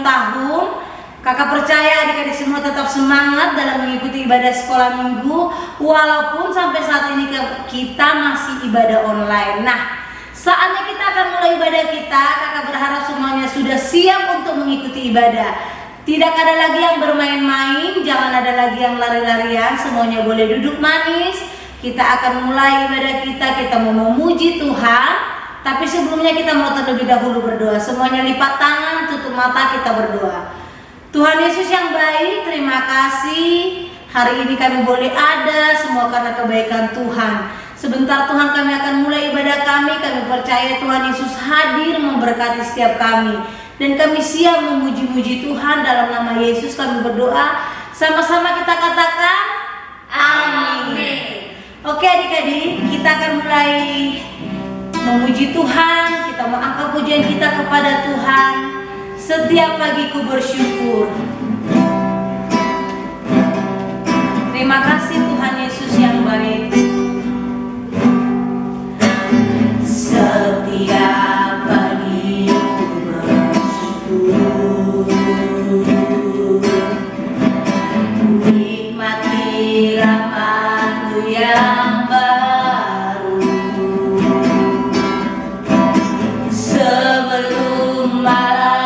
tahun. Kakak percaya adik-adik semua tetap semangat dalam mengikuti ibadah sekolah minggu, walaupun sampai saat ini kita masih ibadah online. Nah, saatnya kita akan mulai ibadah kita. Kakak berharap semuanya sudah siap untuk mengikuti ibadah. Tidak ada lagi yang bermain-main, jangan ada lagi yang lari-larian, semuanya boleh duduk manis. Kita akan mulai ibadah kita mau memuji Tuhan. Tapi sebelumnya kita mau terlebih dahulu berdoa. Semuanya lipat tangan, tutup mata, kita berdoa. Tuhan Yesus yang baik, terima kasih. Hari ini kami boleh ada, semua karena kebaikan Tuhan. Sebentar Tuhan kami akan mulai ibadah kami. Kami percaya Tuhan Yesus hadir memberkati setiap kami. Dan kami siap memuji-muji Tuhan. Dalam nama Yesus kami berdoa. Sama-sama kita katakan amin. Oke adik-adik, kita akan mulai memuji Tuhan. Kita mengangkat pujian kita kepada Tuhan. Setiap pagi ku bersyukur. Terima kasih Tuhan Yesus yang baik. Setiap pagi ku bersyukur, nikmati rahmat-Mu yang baru. Sebelum malam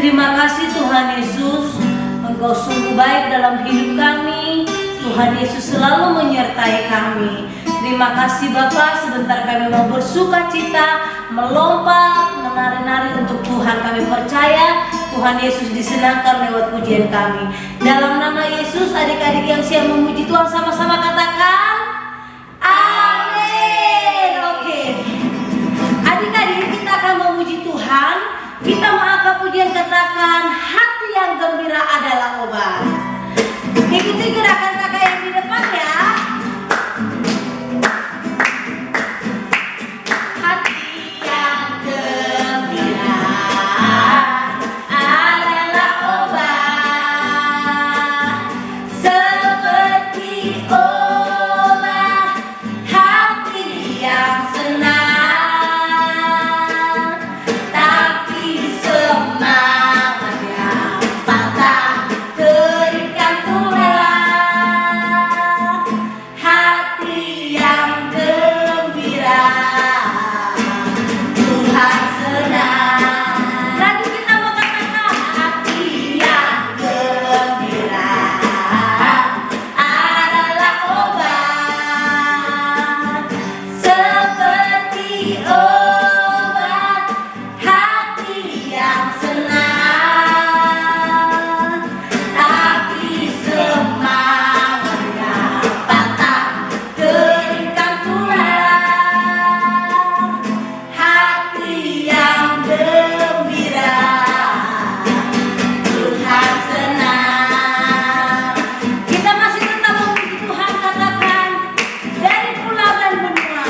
Terima kasih Tuhan Yesus, Engkau sungguh baik dalam hidup kami. Tuhan Yesus selalu menyertai kami. Terima kasih Bapa, sebentar kami mau bersuka cita, melompat, menari-nari untuk Tuhan. Kami percaya Tuhan Yesus disenangkan lewat pujian kami. Dalam nama Yesus, adik-adik yang siap memuji Tuhan sama-sama katakan amin. Oke, adik-adik, kita akan memuji Tuhan. Kita mau angkat pujian, katakan hati yang gembira adalah obat. Ikuti gerakan kakak yang di depan ya. Hati yang gembira adalah obat, seperti obat hati yang senang. Tapi semangat yang patah terikat tulang, hati yang gembira Tuhan senang. Lagi kita mau katakan hati yang gembira adalah obat, seperti obat hati yang senang. Tapi semangat yang patah terikat tulang, hati yang gembira Tuhan senang. Kita masih tetap memuji Tuhan, katakan dari pulau dan benua.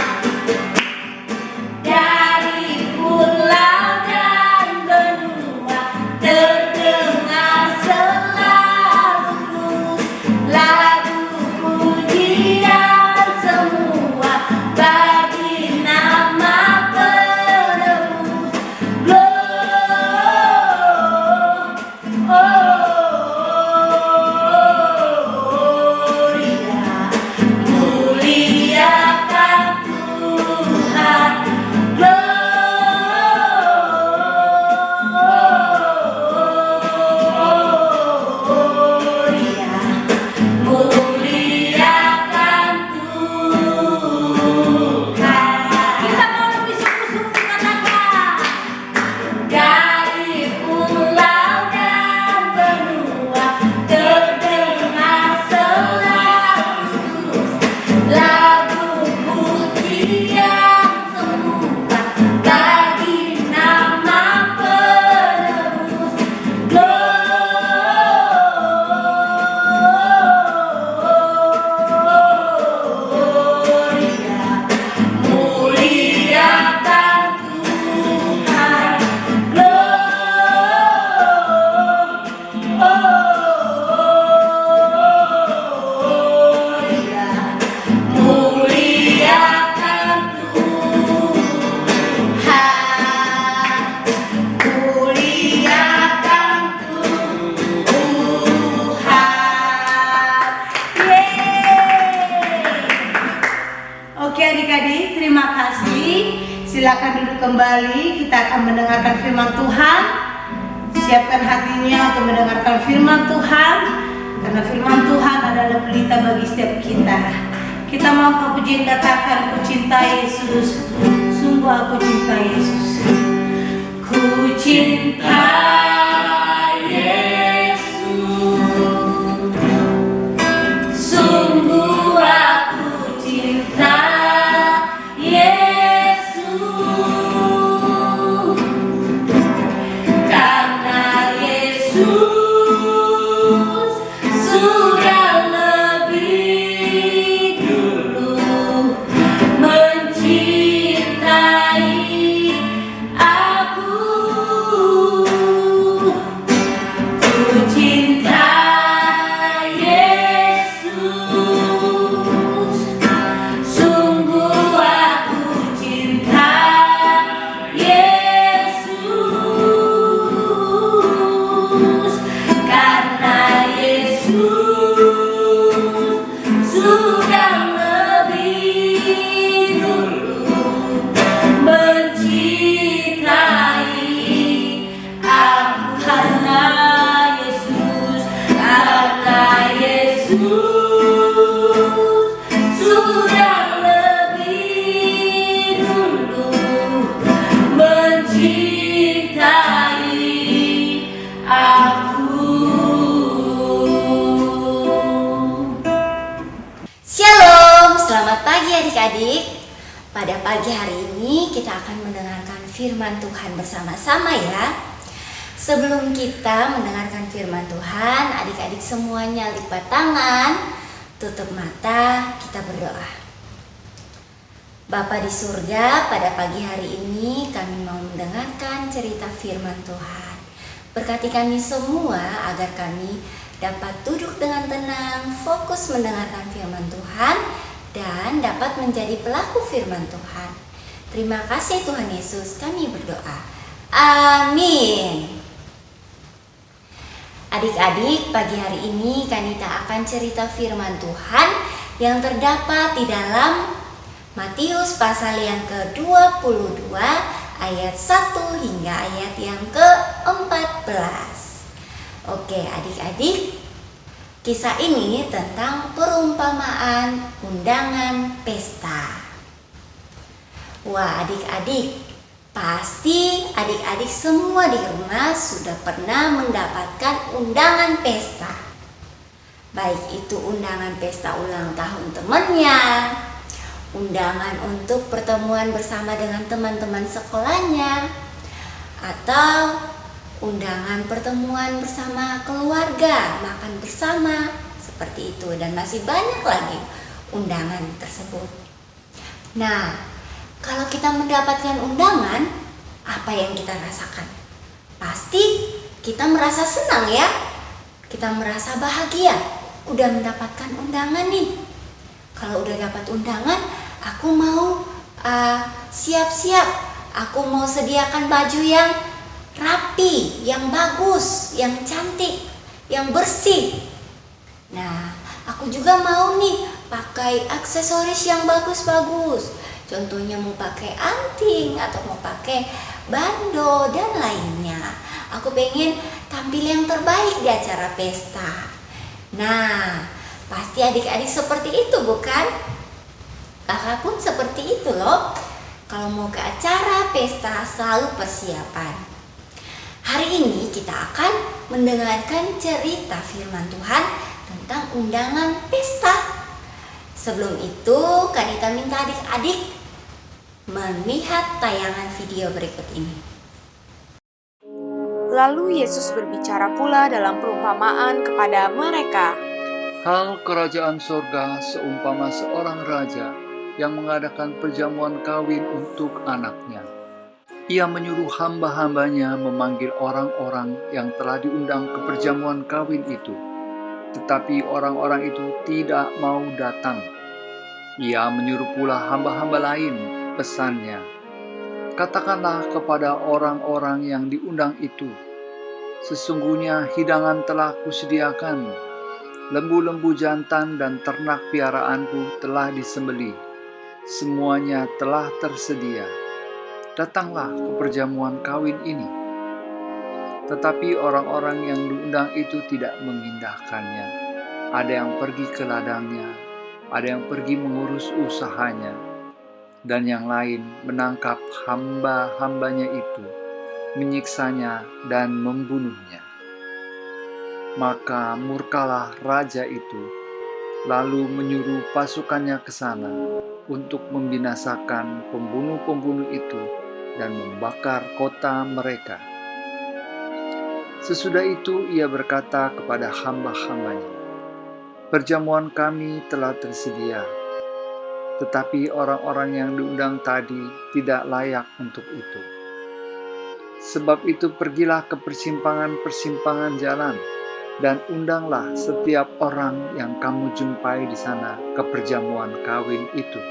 Dari pulau dan benua terdengar selalu lagu pujian semua bagi nama penebus. Gloria, muliakan Tuhan. Gloria, muliakan Tuhan. Kita mau lebih sungguh-sungguh katakan dari pulau dan benua terdengar selalu lagu pujian semua bagi nama penebus. Gloria, muliakan Tuhan. Gloria, muliakan Tuhan. Muliakan Tuhan. Yeay. Oke adik-adik, terima kasih. Silakan duduk kembali. Kita akan mendengarkan firman Tuhan. Siapkan hatinya untuk mendengarkan firman Tuhan, karena firman Tuhan adalah pelita bagi setiap kita. Kita mau ke pujian, katakan ku cinta Yesus, sungguh aku cinta Yesus. Ku cinta Yesus, sungguh aku cinta Yesus, karena Yesus sudah lebih dulu mencintai aku. pagi adik-adik. Pada pagi hari ini kita akan mendengarkan firman Tuhan bersama-sama ya. Sebelum kita mendengarkan firman Tuhan, adik-adik semuanya lipat tangan, tutup mata, kita berdoa. Bapa di surga, pada pagi hari ini kami mau mendengarkan cerita firman Tuhan. Berkati kami semua agar kami dapat duduk dengan tenang, fokus mendengarkan firman Tuhan, dan dapat menjadi pelaku firman Tuhan. Terima kasih Tuhan Yesus, kami berdoa. Amin. Adik-adik, pagi hari ini Kanita akan cerita firman Tuhan yang terdapat di dalam Matius pasal yang ke-22 ayat 1 hingga ayat yang ke-14. Oke adik-adik, kisah ini tentang perumpamaan undangan pesta. Wah adik-adik, pasti adik-adik semua di rumah sudah pernah mendapatkan undangan pesta. Baik itu undangan pesta ulang tahun temannya, undangan untuk pertemuan bersama dengan teman-teman sekolahnya, atau undangan pertemuan bersama keluarga, makan bersama, seperti itu. Dan masih banyak lagi undangan tersebut. Nah, kalau kita mendapatkan undangan, apa yang kita rasakan? Pasti kita merasa senang ya. Kita merasa bahagia, udah mendapatkan undangan nih. Kalau udah dapat undangan, aku mau siap-siap. Aku mau sediakan baju yang rapi, yang bagus, yang cantik, yang bersih. Nah, aku juga mau nih pakai aksesoris yang bagus-bagus. Contohnya mau pakai anting atau mau pakai bando dan lainnya. Aku pengen tampil yang terbaik di acara pesta. Nah, pasti adik-adik seperti itu bukan? Kakak pun seperti itu loh. Kalau mau ke acara pesta selalu persiapan. Hari ini kita akan mendengarkan cerita firman Tuhan tentang undangan pesta. Sebelum itu, Kanita minta adik-adik melihat tayangan video berikut ini. Lalu Yesus berbicara pula dalam perumpamaan kepada mereka. Hal kerajaan sorga seumpama seorang raja yang mengadakan perjamuan kawin untuk anaknya. Ia menyuruh hamba-hambanya memanggil orang-orang yang telah diundang ke perjamuan kawin itu. Tetapi orang-orang itu tidak mau datang. Ia menyuruh pula hamba-hamba lain, pesannya, katakanlah kepada orang-orang yang diundang itu, sesungguhnya hidangan telah kusediakan, lembu-lembu jantan dan ternak piaraanku telah disembelih, semuanya telah tersedia. Datanglah ke perjamuan kawin ini. Tetapi orang-orang yang diundang itu tidak mengindahkannya. Ada yang pergi ke ladangnya, ada yang pergi mengurus usahanya, dan yang lain menangkap hamba-hambanya itu, menyiksanya dan membunuhnya. Maka murkalah raja itu, lalu menyuruh pasukannya ke sana untuk membinasakan pembunuh-pembunuh itu dan membakar kota mereka. Sesudah itu ia berkata kepada hamba-hambanya, perjamuan kami telah tersedia, tetapi orang-orang yang diundang tadi tidak layak untuk itu. Sebab itu pergilah ke persimpangan-persimpangan jalan dan undanglah setiap orang yang kamu jumpai di sana ke perjamuan kawin itu.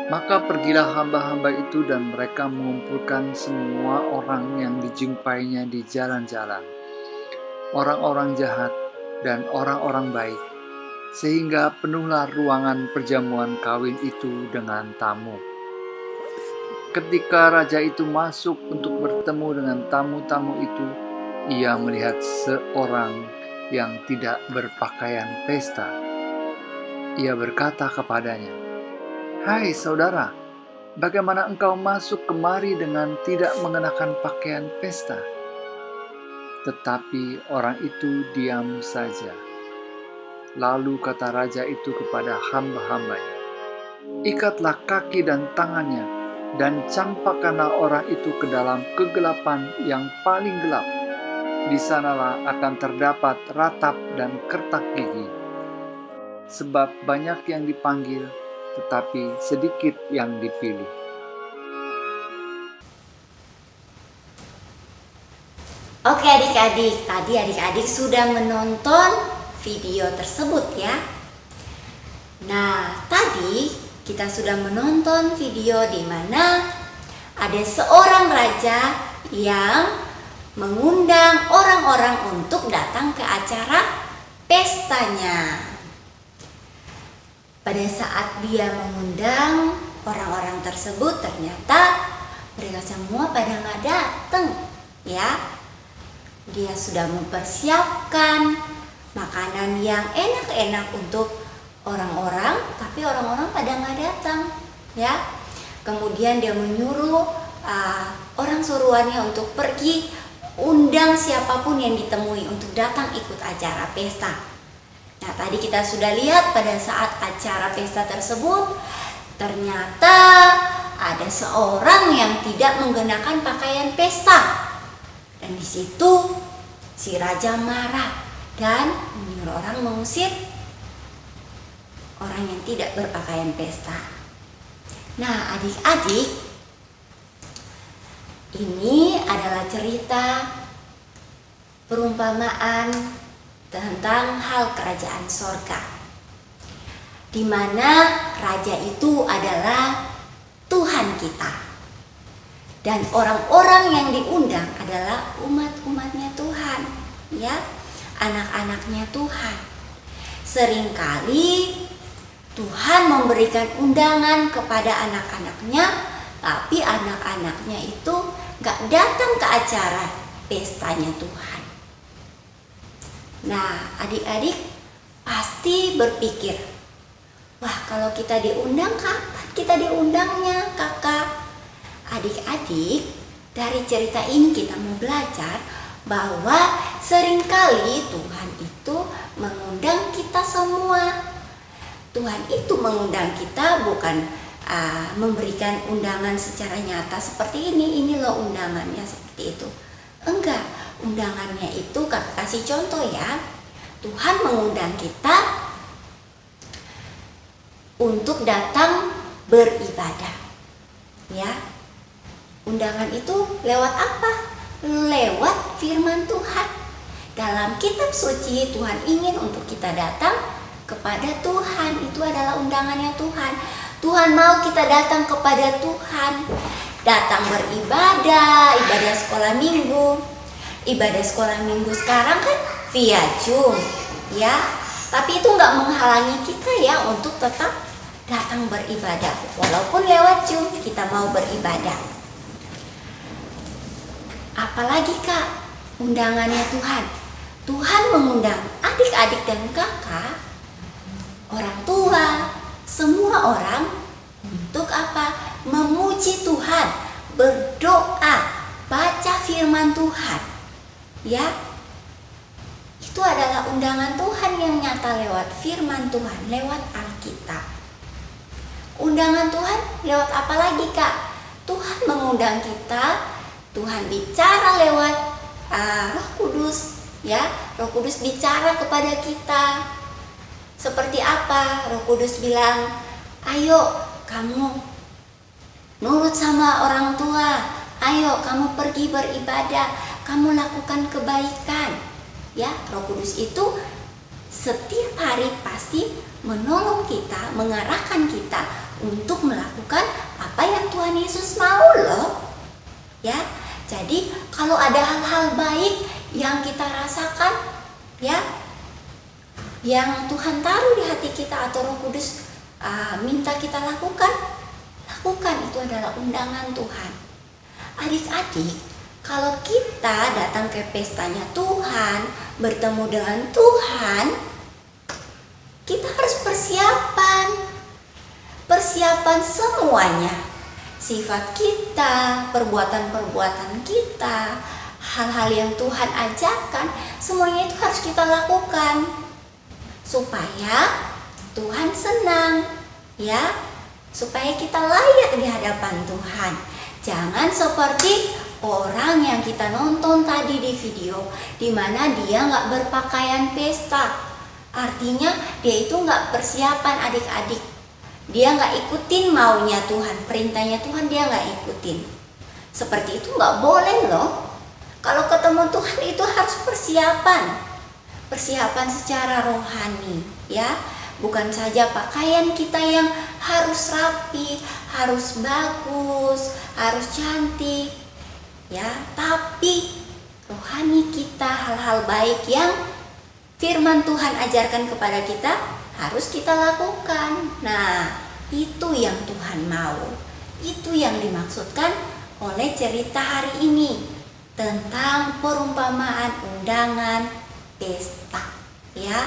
Maka pergilah hamba-hamba itu dan mereka mengumpulkan semua orang yang dijumpainya di jalan-jalan, orang-orang jahat dan orang-orang baik, sehingga penuhlah ruangan perjamuan kawin itu dengan tamu. Ketika raja itu masuk untuk bertemu dengan tamu-tamu itu, ia melihat seorang yang tidak berpakaian pesta. Ia berkata kepadanya, hai saudara, bagaimana engkau masuk kemari dengan tidak mengenakan pakaian pesta? Tetapi orang itu diam saja. Lalu kata raja itu kepada hamba-hambanya, ikatlah kaki dan tangannya, dan campakkanlah orang itu ke dalam kegelapan yang paling gelap. Di sanalah akan terdapat ratap dan kertak gigi. Sebab banyak yang dipanggil, tetapi sedikit yang dipilih. Oke adik-adik, tadi adik-adik sudah menonton video tersebut ya. Nah, tadi kita sudah menonton video di mana ada seorang raja yang mengundang orang-orang untuk datang ke acara pestanya. Pada saat dia mengundang orang-orang tersebut, ternyata mereka semua pada nggak datang ya. Dia sudah mempersiapkan makanan yang enak-enak untuk orang-orang, tapi orang-orang pada nggak datang ya. Kemudian dia menyuruh orang suruhannya untuk pergi undang siapapun yang ditemui untuk datang ikut acara pesta. Nah, tadi kita sudah lihat pada saat acara pesta tersebut, ternyata ada seorang yang tidak mengenakan pakaian pesta. Dan di situ si raja marah dan menyuruh orang mengusir orang yang tidak berpakaian pesta. Nah, adik-adik, ini adalah cerita perumpamaan tentang hal kerajaan sorga, di mana raja itu adalah Tuhan kita. Dan orang-orang yang diundang adalah umat-umatnya Tuhan, ya, anak-anaknya Tuhan. Seringkali Tuhan memberikan undangan kepada anak-anaknya, tapi anak-anaknya itu gak datang ke acara pestanya Tuhan. Nah, adik-adik pasti berpikir, wah, kalau kita diundang, kapan kita diundangnya, kakak? Adik-adik, dari cerita ini kita mau belajar bahwa seringkali Tuhan itu mengundang kita semua. Tuhan itu mengundang kita bukan memberikan undangan secara nyata seperti ini loh undangannya seperti itu. Enggak, undangannya itu kakak kasih contoh ya. Tuhan mengundang kita untuk datang beribadah. Ya. Undangan itu lewat apa? Lewat firman Tuhan. Dalam kitab suci Tuhan ingin untuk kita datang kepada Tuhan. Itu adalah undangannya Tuhan. Tuhan mau kita datang kepada Tuhan. Datang beribadah, ibadah sekolah minggu. Ibadah sekolah minggu sekarang kan via Zoom, ya. Tapi itu nggak menghalangi kita ya untuk tetap datang beribadah. Walaupun lewat Zoom kita mau beribadah. Apalagi kak, undangannya Tuhan. Tuhan mengundang adik-adik dan kakak, orang tua, semua orang untuk apa? Memuji Tuhan, berdoa, baca firman Tuhan. Ya, itu adalah undangan Tuhan yang nyata lewat firman Tuhan, lewat Alkitab. Undangan Tuhan lewat apa lagi kak? Tuhan mengundang kita. Tuhan bicara lewat Roh Kudus, ya. Roh Kudus bicara kepada kita. Seperti apa? Roh Kudus bilang, ayo kamu nurut sama orang tua. Ayo kamu pergi beribadah. Kamu lakukan kebaikan. Ya, Roh Kudus itu setiap hari pasti menolong kita, mengarahkan kita untuk melakukan apa yang Tuhan Yesus mau loh. Ya, jadi kalau ada hal-hal baik yang kita rasakan, ya, yang Tuhan taruh di hati kita atau Roh Kudus minta kita lakukan itu adalah undangan Tuhan. Adik-adik, kalau kita datang ke pestanya Tuhan, bertemu dengan Tuhan, kita harus persiapan semuanya. Sifat kita, perbuatan-perbuatan kita, hal-hal yang Tuhan ajarkan, semuanya itu harus kita lakukan. supaya Tuhan senang, ya, supaya kita layak di hadapan Tuhan. Jangan seperti orang yang kita nonton tadi di video, di mana dia nggak berpakaian pesta. Artinya dia itu nggak persiapan adik-adik. Dia nggak ikutin maunya Tuhan, perintahnya Tuhan dia nggak ikutin. Seperti itu nggak boleh loh. Kalau ketemu Tuhan itu harus persiapan secara rohani, ya. Bukan saja pakaian kita yang harus rapi, harus bagus, harus cantik, ya. Tapi rohani kita, hal-hal baik yang firman Tuhan ajarkan kepada kita harus kita lakukan. Nah, itu yang Tuhan mau. Itu yang dimaksudkan oleh cerita hari ini tentang perumpamaan undangan pesta, ya.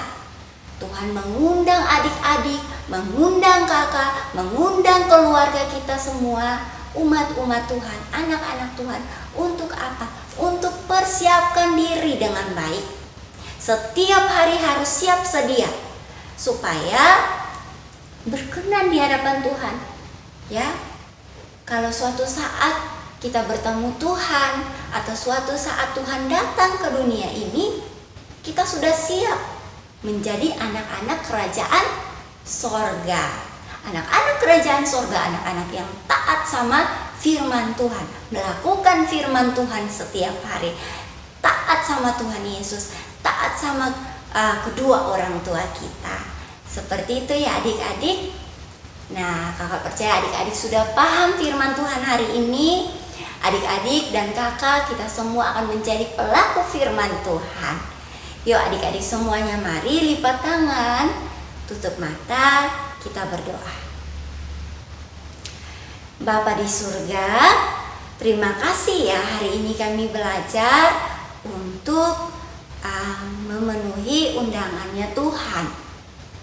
Tuhan mengundang adik-adik, mengundang kakak, mengundang keluarga kita semua, umat-umat Tuhan, anak-anak Tuhan. Untuk apa? Untuk persiapkan diri dengan baik. Setiap hari harus siap sedia supaya berkenan di hadapan Tuhan, ya. Kalau suatu saat kita bertemu Tuhan atau suatu saat Tuhan datang ke dunia ini, kita sudah siap menjadi anak-anak kerajaan sorga. Anak-anak kerajaan sorga, anak-anak yang taat sama firman Tuhan, melakukan firman Tuhan setiap hari, taat sama Tuhan Yesus, taat sama kedua orang tua kita. Seperti itu ya adik-adik. Nah, kakak percaya adik-adik sudah paham firman Tuhan hari ini. Adik-adik dan kakak, kita semua akan menjadi pelaku firman Tuhan. Yuk adik-adik semuanya, mari lipat tangan, tutup mata, kita berdoa. Bapa di surga, terima kasih ya hari ini kami belajar untuk memenuhi undangannya Tuhan.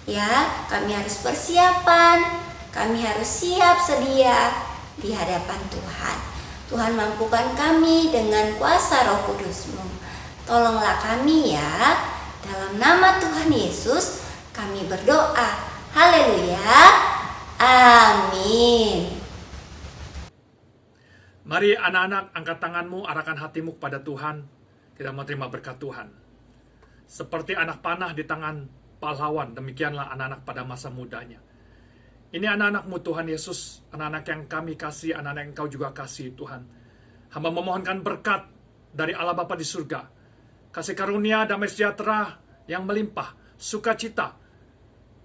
Ya, kami harus persiapan, kami harus siap sedia di hadapan Tuhan. Tuhan mampukan kami dengan kuasa Roh Kudus-Mu. Tolonglah kami ya, dalam nama Tuhan Yesus kami berdoa. Haleluya, amin. Mari anak-anak, angkat tanganmu, arahkan hatimu kepada Tuhan. Kita mau terima berkat Tuhan. Seperti anak panah di tangan pahlawan, demikianlah anak-anak pada masa mudanya. Ini anak-anakmu Tuhan Yesus, anak-anak yang kami kasih, anak-anak yang Engkau juga kasih Tuhan. Hamba memohonkan berkat dari Allah Bapa di surga, kasih karunia, damai sejahtera yang melimpah, sukacita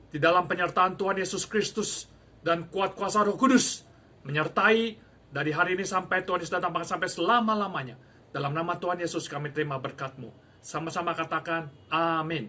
di dalam penyertaan Tuhan Yesus Kristus dan kuat kuasa Roh Kudus menyertai dari hari ini sampai Tuhan Yesus datang, sampai selama-lamanya. Dalam nama Tuhan Yesus kami terima berkat-Mu. Sama-sama katakan amin.